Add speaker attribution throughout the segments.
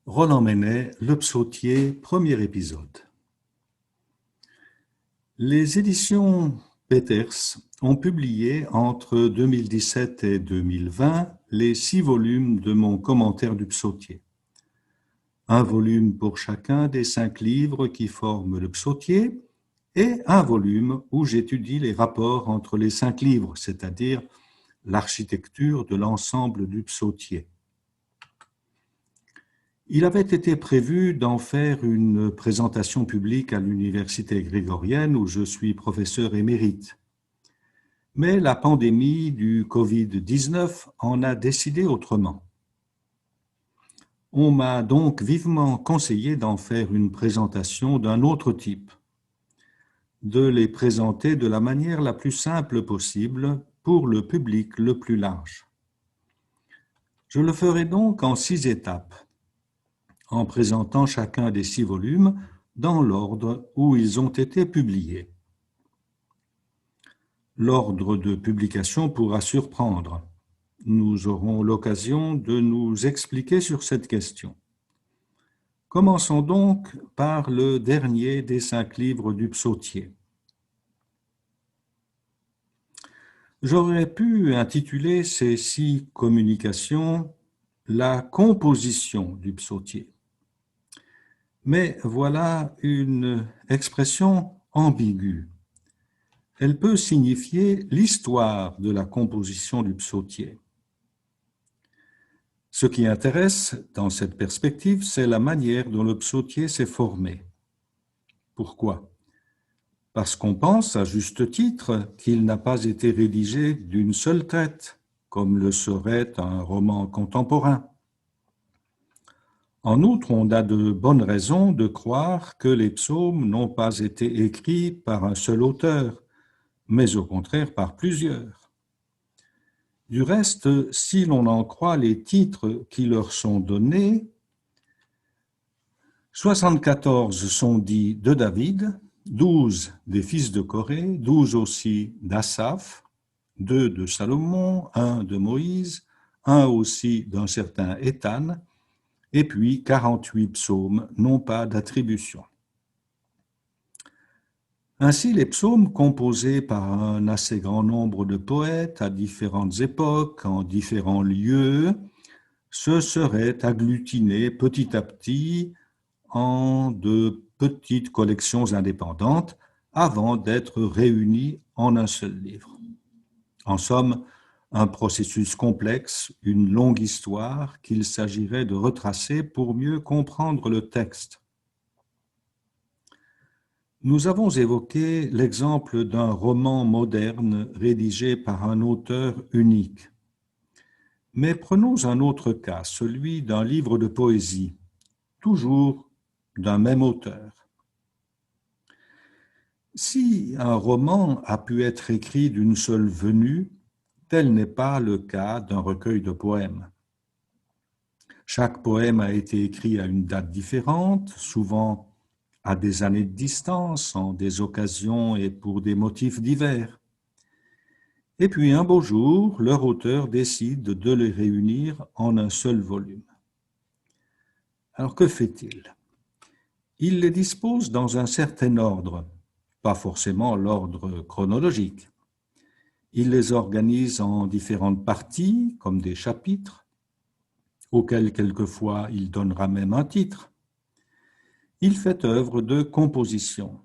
Speaker 1: Roland Menet, Le Psautier, premier épisode. Les éditions Peters ont publié entre 2017 et 2020 les 6 volumes de mon commentaire du Psautier. Un volume pour chacun des 5 livres qui forment le Psautier et un volume où j'étudie les rapports entre les 5 livres, c'est-à-dire l'architecture de l'ensemble du Psautier. Il avait été prévu d'en faire une présentation publique à l'université grégorienne où je suis professeur émérite. Mais la pandémie du Covid-19 en a décidé autrement. On m'a donc vivement conseillé d'en faire une présentation d'un autre type, de les présenter de la manière la plus simple possible pour le public le plus large. Je le ferai donc en 6 étapes, en présentant chacun des 6 volumes dans l'ordre où ils ont été publiés. L'ordre de publication pourra surprendre. Nous aurons l'occasion de nous expliquer sur cette question. Commençons donc par le dernier des 5 livres du Psautier. J'aurais pu intituler ces 6 communications « La composition du Psautier ». Mais voilà une expression ambiguë. Elle peut signifier l'histoire de la composition du Psautier. Ce qui intéresse dans cette perspective, c'est la manière dont le Psautier s'est formé. Pourquoi? Parce qu'on pense, à juste titre, qu'il n'a pas été rédigé d'une seule traite, comme le serait un roman contemporain. En outre, on a de bonnes raisons de croire que les psaumes n'ont pas été écrits par un seul auteur, mais au contraire par plusieurs. Du reste, si l'on en croit les titres qui leur sont donnés, 74 sont dits de David, 12 des fils de Corée, 12 aussi d'Asaph, 2 de Salomon, 1 de Moïse, 1 aussi d'un certain Éthan, et puis 48 psaumes n'ont pas d'attribution. Ainsi, les psaumes composés par un assez grand nombre de poètes à différentes époques, en différents lieux, se seraient agglutinés petit à petit en de petites collections indépendantes avant d'être réunis en un seul livre. En somme, un processus complexe, une longue histoire qu'il s'agirait de retracer pour mieux comprendre le texte. Nous avons évoqué l'exemple d'un roman moderne rédigé par un auteur unique. Mais prenons un autre cas, celui d'un livre de poésie, toujours d'un même auteur. Si un roman a pu être écrit d'une seule venue, tel n'est pas le cas d'un recueil de poèmes. Chaque poème a été écrit à une date différente, souvent à des années de distance, en des occasions et pour des motifs divers. Et puis un beau jour, leur auteur décide de les réunir en un seul volume. Alors que fait-il? Il les dispose dans un certain ordre, pas forcément l'ordre chronologique. Il les organise en différentes parties, comme des chapitres, auxquels quelquefois il donnera même un titre. Il fait œuvre de composition.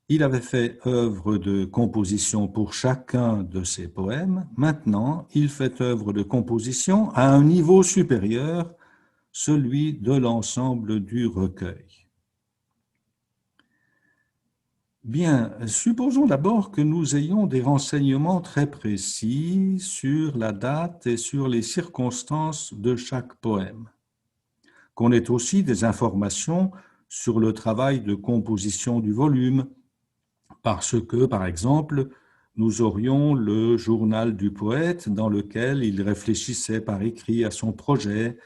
Speaker 1: Il avait fait œuvre de composition pour chacun de ses poèmes. Maintenant, il fait œuvre de composition à un niveau supérieur, celui de l'ensemble du recueil. Bien, supposons d'abord que nous ayons des renseignements très précis sur la date et sur les circonstances de chaque poème, qu'on ait aussi des informations sur le travail de composition du volume, parce que, par exemple, nous aurions le journal du poète dans lequel il réfléchissait par écrit à son projet,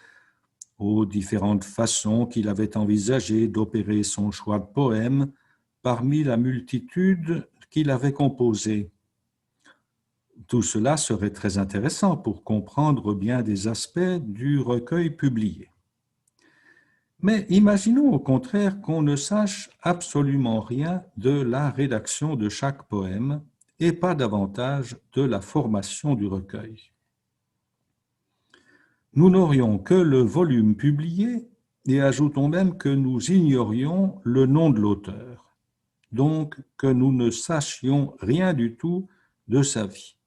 Speaker 1: aux différentes façons qu'il avait envisagé d'opérer son choix de poèmes parmi la multitude qu'il avait composée. Tout cela serait très intéressant pour comprendre bien des aspects du recueil publié. Mais imaginons au contraire qu'on ne sache absolument rien de la rédaction de chaque poème et pas davantage de la formation du recueil. Nous n'aurions que le volume publié et ajoutons même que nous ignorions le nom de l'auteur, donc que nous ne sachions rien du tout de sa vie.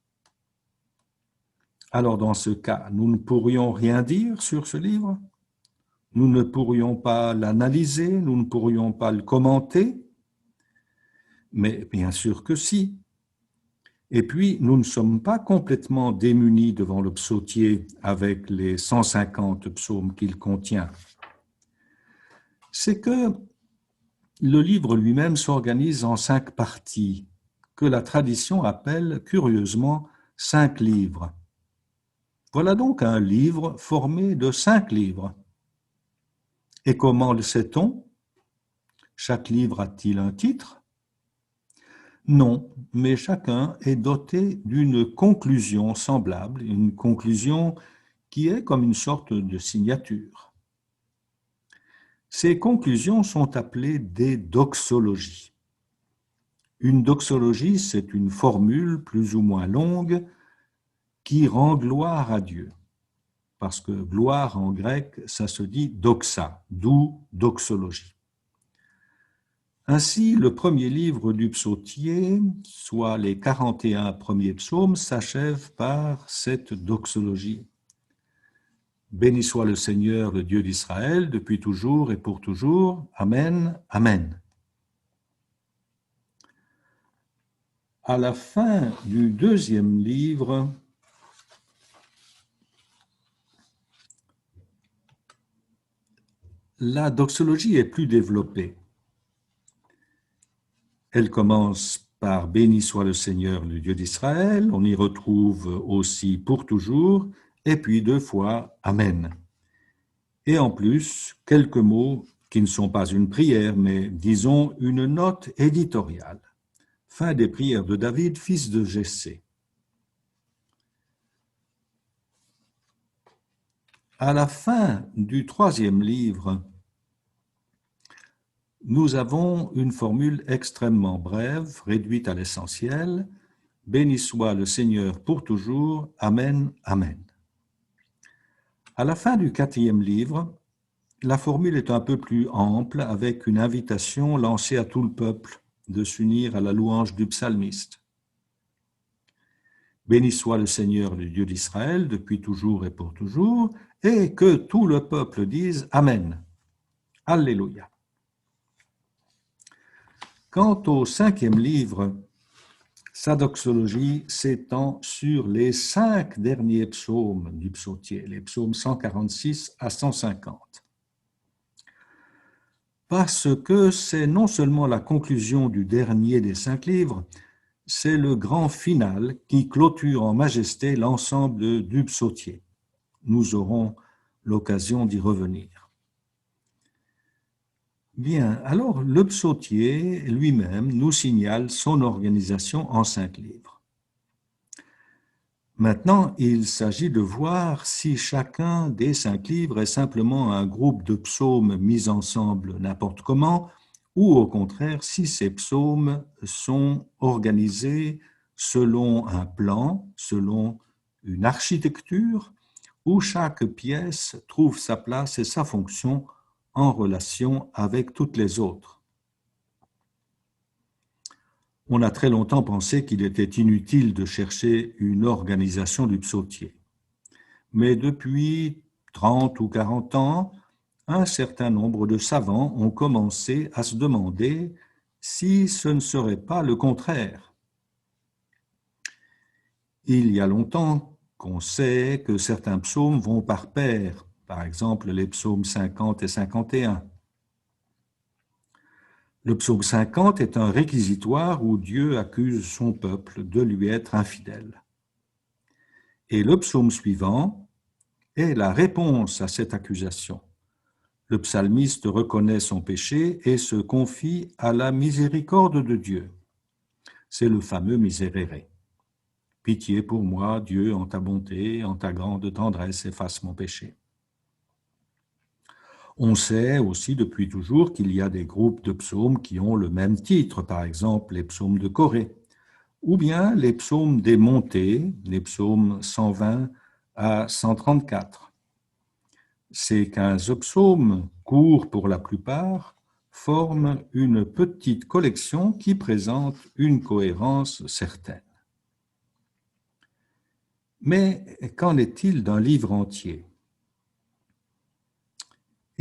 Speaker 1: Alors dans ce cas, nous ne pourrions rien dire sur ce livre, nous ne pourrions pas l'analyser, nous ne pourrions pas le commenter, mais bien sûr que si. Et puis, nous ne sommes pas complètement démunis devant le psautier avec les 150 psaumes qu'il contient. C'est que le livre lui-même s'organise en 5 parties, que la tradition appelle curieusement 5 livres. Voilà donc un livre formé de 5 livres. Et comment le sait-on? Chaque livre a-t-il un titre? Non, mais chacun est doté d'une conclusion semblable, une conclusion qui est comme une sorte de signature. Ces conclusions sont appelées des doxologies. Une doxologie, c'est une formule plus ou moins longue qui rend gloire à Dieu. Parce que gloire en grec, ça se dit doxa, d'où doxologie. Ainsi, le premier livre du psautier, soit les 41 premiers psaumes, s'achève par cette doxologie. Béni soit le Seigneur, le Dieu d'Israël, depuis toujours et pour toujours. Amen, Amen. À la fin du deuxième livre, la doxologie est plus développée. Elle commence par « Béni soit le Seigneur, le Dieu d'Israël ». On y retrouve aussi « pour toujours » et puis 2 fois « Amen ». Et en plus, quelques mots qui ne sont pas une prière, mais disons une note éditoriale. Fin des prières de David, fils de Jessé. À la fin du troisième livre, nous avons une formule extrêmement brève, réduite à l'essentiel. Béni soit le Seigneur pour toujours. Amen, Amen. À la fin du quatrième livre, la formule est un peu plus ample avec une invitation lancée à tout le peuple de s'unir à la louange du psalmiste. Béni soit le Seigneur, le Dieu d'Israël, depuis toujours et pour toujours, et que tout le peuple dise Amen. Alléluia. Quant au cinquième livre, sa doxologie s'étend sur les 5 derniers psaumes du psautier, les psaumes 146 à 150. Parce que c'est non seulement la conclusion du dernier des 5 livres, c'est le grand final qui clôture en majesté l'ensemble du psautier. Nous aurons l'occasion d'y revenir. Bien, alors le psautier lui-même nous signale son organisation en 5 livres. Maintenant, il s'agit de voir si chacun des 5 livres est simplement un groupe de psaumes mis ensemble n'importe comment, ou au contraire, si ces psaumes sont organisés selon un plan, selon une architecture, où chaque pièce trouve sa place et sa fonction en relation avec toutes les autres. On a très longtemps pensé qu'il était inutile de chercher une organisation du psautier. Mais depuis 30 ou 40 ans, un certain nombre de savants ont commencé à se demander si ce ne serait pas le contraire. Il y a longtemps qu'on sait que certains psaumes vont par paires, par exemple les psaumes 50 et 51. Le psaume 50 est un réquisitoire où Dieu accuse son peuple de lui être infidèle. Et le psaume suivant est la réponse à cette accusation. Le psalmiste reconnaît son péché et se confie à la miséricorde de Dieu. C'est le fameux miserere. Pitié pour moi, Dieu, en ta bonté, en ta grande tendresse, efface mon péché. On sait aussi depuis toujours qu'il y a des groupes de psaumes qui ont le même titre, par exemple les psaumes de Corée, ou bien les psaumes des montées, les psaumes 120 à 134. Ces 15 psaumes, courts pour la plupart, forment une petite collection qui présente une cohérence certaine. Mais qu'en est-il d'un livre entier?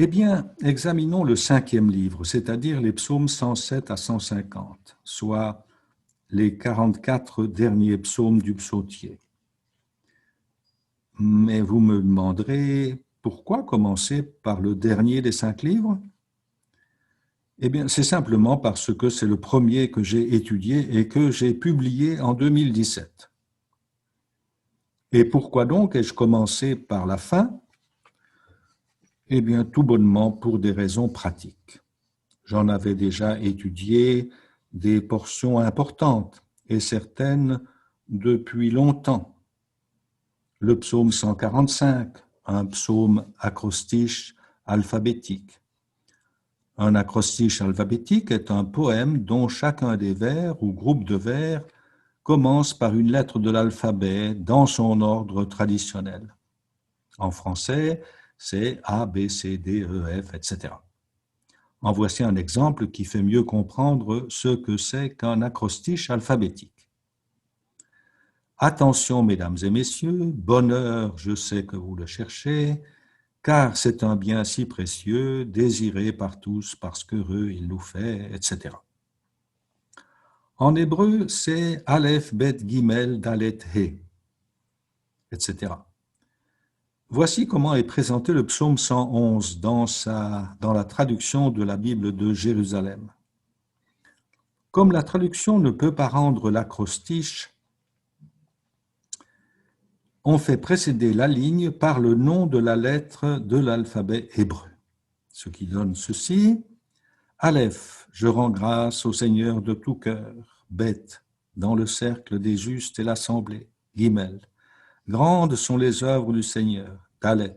Speaker 1: Eh bien, examinons le 5e livre, c'est-à-dire les psaumes 107 à 150, soit les 44 derniers psaumes du psautier. Mais vous me demanderez, pourquoi commencer par le dernier des 5 livres? Eh bien, c'est simplement parce que c'est le premier que j'ai étudié et que j'ai publié en 2017. Et pourquoi donc ai-je commencé par la fin? Eh bien, tout bonnement pour des raisons pratiques. J'en avais déjà étudié des portions importantes et certaines depuis longtemps. Le psaume 145, un psaume acrostiche alphabétique. Un acrostiche alphabétique est un poème dont chacun des vers ou groupe de vers commence par une lettre de l'alphabet dans son ordre traditionnel. En français, c'est A, B, C, D, E, F, etc. En voici un exemple qui fait mieux comprendre ce que c'est qu'un acrostiche alphabétique. Attention, mesdames et messieurs, bonheur, je sais que vous le cherchez, car c'est un bien si précieux, désiré par tous, parce qu'heureux il nous fait, etc. En hébreu, c'est Aleph, Bet, Gimel, Dalet, He, etc. Voici comment est présenté le psaume 111 dans la traduction de la Bible de Jérusalem. Comme la traduction ne peut pas rendre l'acrostiche, on fait précéder la ligne par le nom de la lettre de l'alphabet hébreu. Ce qui donne ceci. Aleph, je rends grâce au Seigneur de tout cœur. Bet, dans le cercle des justes et l'assemblée. Gimel, grandes sont les œuvres du Seigneur. Dalet,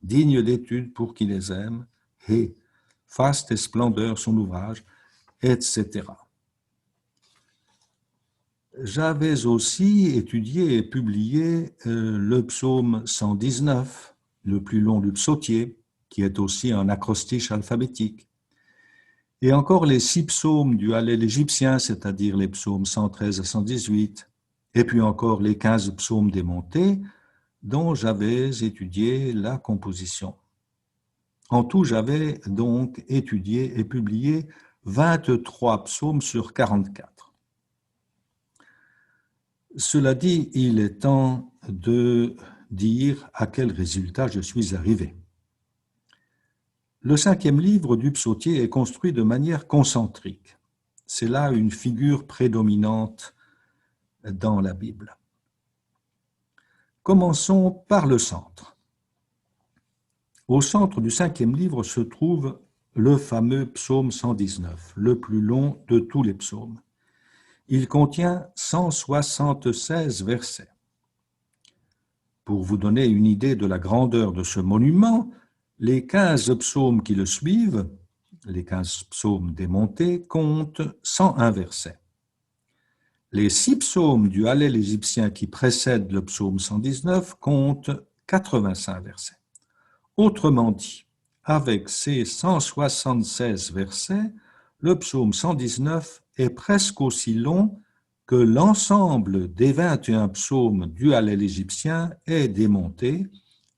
Speaker 1: digne d'étude pour qui les aime. He, faste et splendeur son ouvrage, etc. J'avais aussi étudié et publié le psaume 119, le plus long du psautier, qui est aussi un acrostiche alphabétique. Et encore les 6 psaumes du Hallel égyptien, c'est-à-dire les psaumes 113 à 118, et puis encore les 15 psaumes des montées, dont j'avais étudié la composition. En tout, j'avais donc étudié et publié 23 psaumes sur 44. Cela dit, il est temps de dire à quel résultat je suis arrivé. Le 5e livre du psautier est construit de manière concentrique. C'est là une figure prédominante dans la Bible. Commençons par le centre. Au centre du 5e livre se trouve le fameux psaume 119, le plus long de tous les psaumes. Il contient 176 versets. Pour vous donner une idée de la grandeur de ce monument, les 15 psaumes qui le suivent, les 15 psaumes des montées, comptent 101 versets. Les 6 psaumes du Hallel égyptien qui précèdent le psaume 119 comptent 85 versets. Autrement dit, avec ces 176 versets, le psaume 119 est presque aussi long que l'ensemble des 21 psaumes du Hallel égyptien et des montées,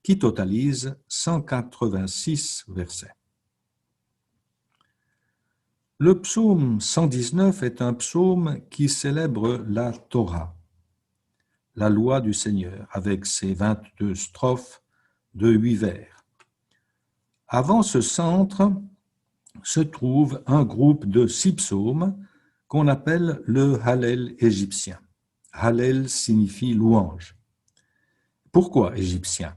Speaker 1: qui totalisent 186 versets. Le psaume 119 est un psaume qui célèbre la Torah, la loi du Seigneur, avec ses 22 strophes de 8 vers. Avant ce centre se trouve un groupe de 6 psaumes qu'on appelle le Hallel égyptien. Hallel signifie louange. Pourquoi égyptien?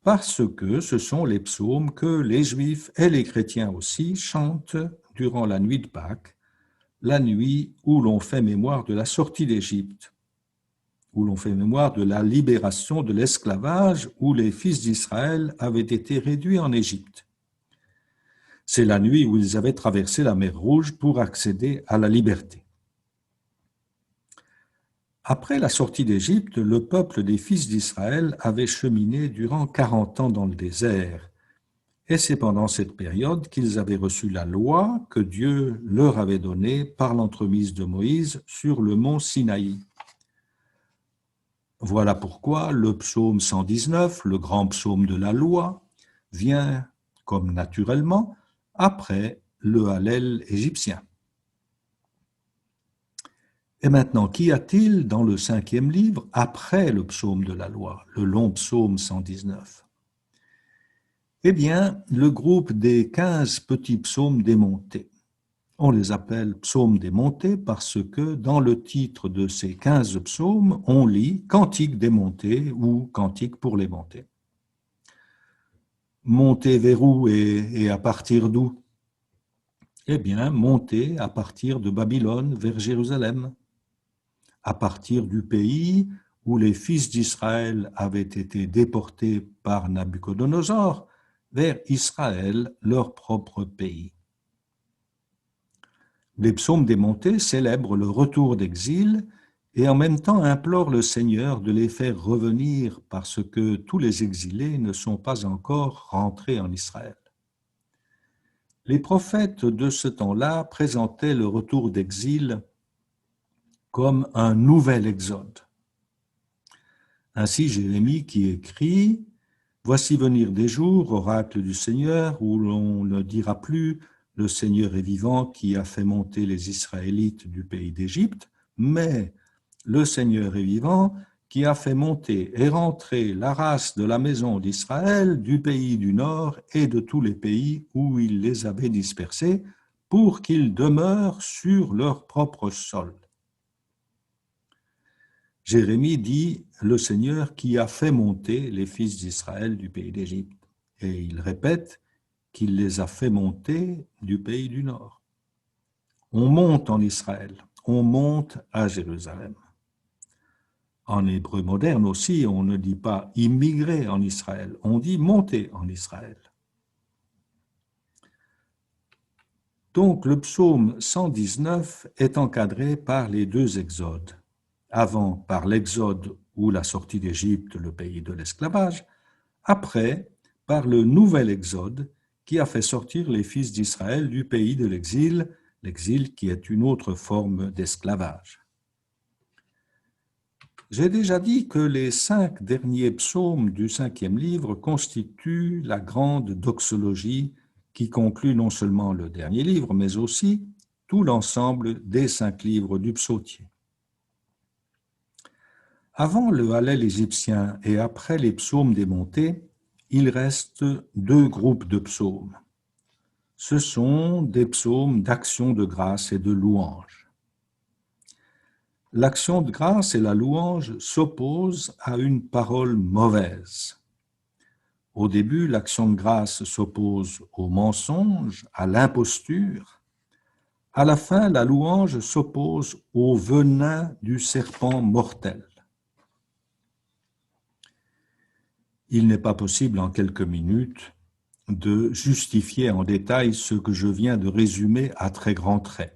Speaker 1: Parce que ce sont les psaumes que les Juifs et les chrétiens aussi chantent durant la nuit de Pâques, la nuit où l'on fait mémoire de la sortie d'Égypte, où l'on fait mémoire de la libération de l'esclavage où les fils d'Israël avaient été réduits en Égypte. C'est la nuit où ils avaient traversé la mer Rouge pour accéder à la liberté. Après la sortie d'Égypte, le peuple des fils d'Israël avait cheminé durant 40 ans dans le désert. Et c'est pendant cette période qu'ils avaient reçu la loi que Dieu leur avait donnée par l'entremise de Moïse sur le mont Sinaï. Voilà pourquoi le psaume 119, le grand psaume de la loi, vient, comme naturellement, après le Hallel égyptien. Et maintenant, qu'y a-t-il dans le 5e livre après le psaume de la loi, le long psaume 119 ? Eh bien, le groupe des 15 petits psaumes démontés. On les appelle psaumes démontés parce que dans le titre de ces 15 psaumes, on lit cantique démonté ou cantique pour les monter. Monter vers où et à partir d'où ? Eh bien, monter à partir de Babylone vers Jérusalem, à partir du pays où les fils d'Israël avaient été déportés par Nabuchodonosor vers Israël, leur propre pays. Les psaumes démontés célèbrent le retour d'exil et en même temps implorent le Seigneur de les faire revenir parce que tous les exilés ne sont pas encore rentrés en Israël. Les prophètes de ce temps-là présentaient le retour d'exil comme un nouvel exode. Ainsi, Jérémie qui écrit « Voici venir des jours, oracle du Seigneur, où l'on ne dira plus « Le Seigneur est vivant qui a fait monter les Israélites du pays d'Égypte », mais « Le Seigneur est vivant qui a fait monter et rentrer la race de la maison d'Israël du pays du Nord et de tous les pays où il les avait dispersés pour qu'ils demeurent sur leur propre sol. » Jérémie dit « Le Seigneur qui a fait monter les fils d'Israël du pays d'Égypte ». Et il répète qu'il les a fait monter du pays du Nord. On monte en Israël, on monte à Jérusalem. En hébreu moderne aussi, on ne dit pas immigrer en Israël, on dit monter en Israël. Donc le psaume 119 est encadré par les deux exodes. Avant par l'exode ou la sortie d'Égypte, le pays de l'esclavage, après par le nouvel exode qui a fait sortir les fils d'Israël du pays de l'exil, l'exil qui est une autre forme d'esclavage. J'ai déjà dit que les 5 derniers psaumes du 5e livre constituent la grande doxologie qui conclut non seulement le dernier livre, mais aussi tout l'ensemble des 5 livres du psautier. Avant le Hallel égyptien et après les psaumes démontés, il reste 2 groupes de psaumes. Ce sont des psaumes d'action de grâce et de louange. L'action de grâce et la louange s'opposent à une parole mauvaise. Au début, l'action de grâce s'oppose au mensonge, à l'imposture. À la fin, la louange s'oppose au venin du serpent mortel. Il n'est pas possible en quelques minutes de justifier en détail ce que je viens de résumer à très grands traits.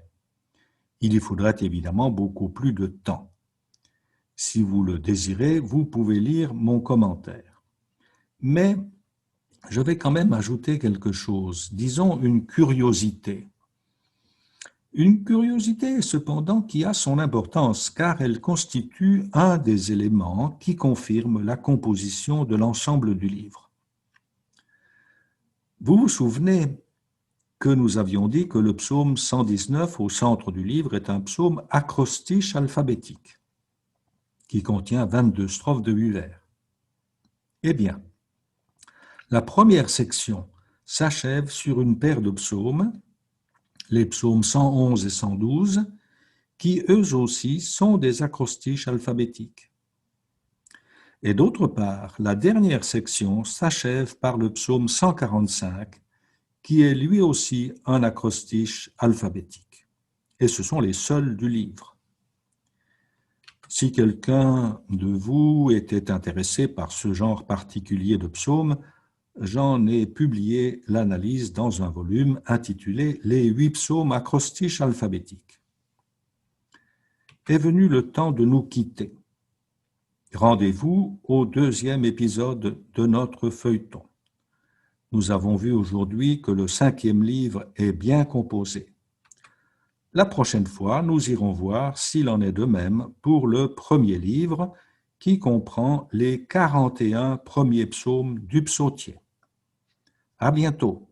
Speaker 1: Il y faudrait évidemment beaucoup plus de temps. Si vous le désirez, vous pouvez lire mon commentaire. Mais je vais quand même ajouter quelque chose, disons une curiosité. Une curiosité cependant qui a son importance car elle constitue un des éléments qui confirment la composition de l'ensemble du livre. Vous vous souvenez que nous avions dit que le psaume 119 au centre du livre est un psaume acrostiche alphabétique qui contient 22 strophes de 8 vers. Eh bien, la première section s'achève sur une paire de psaumes, les psaumes 111 et 112, qui eux aussi sont des acrostiches alphabétiques. Et d'autre part, la dernière section s'achève par le psaume 145, qui est lui aussi un acrostiche alphabétique. Et ce sont les seuls du livre. Si quelqu'un de vous était intéressé par ce genre particulier de psaume, j'en ai publié l'analyse dans un volume intitulé « Les 8 psaumes acrostiches alphabétiques ». Est venu le temps de nous quitter. Rendez-vous au 2e épisode de notre feuilleton. Nous avons vu aujourd'hui que le 5e livre est bien composé. La prochaine fois, nous irons voir s'il en est de même pour le premier livre qui comprend les 41 premiers psaumes du psautier. À bientôt.